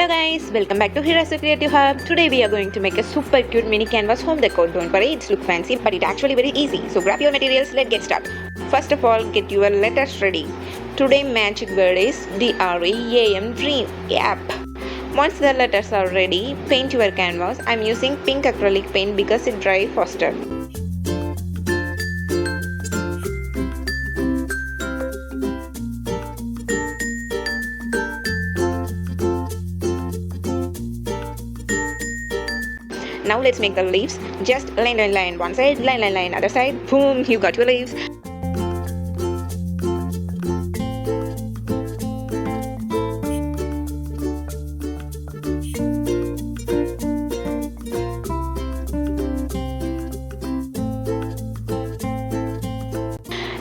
Hello guys, welcome back to Hirasu Creative Hub. Today we are going to make a super cute mini canvas home decor. Don't worry, it's look fancy but it's actually very easy. So grab your materials, let's get started. First of all, get your letters ready. Today magic word is DREAM, dream. Yep. Once the letters are ready, paint your canvas. I'm using pink acrylic paint because it dries faster. Now let's make the leaves. Just line one side, line other side. Boom, you got your leaves.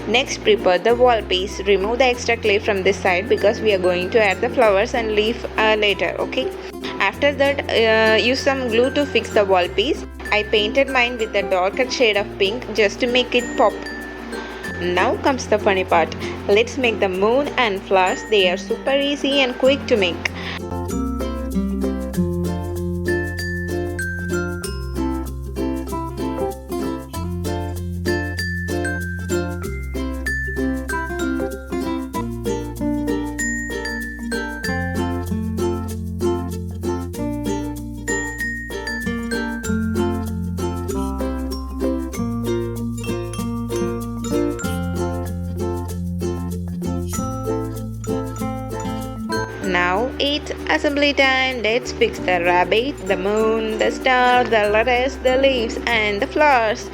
Next, prepare the wall piece. Remove the extra clay from this side because we are going to add the flowers and leaf later, okay? After that, use some glue to fix the wall piece. I painted mine with a darker shade of pink just to make it pop. Now comes the funny part. Let's make the moon and flowers. They are super easy and quick to make. Now it's assembly time. Let's fix the rabbit, the moon, the star, the letters, the leaves and the flowers.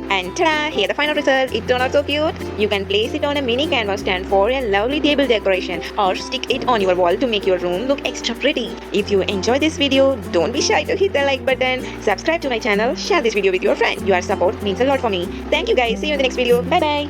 And ta-da! Here the final result. It turned out so cute. You can place it on a mini canvas stand for a lovely table decoration or stick it on your wall to make your room look extra pretty. If you enjoyed this video, don't be shy to hit the like button, subscribe to my channel, share this video with your friend. Your support means a lot for me. Thank you guys. See you in the next video. Bye bye.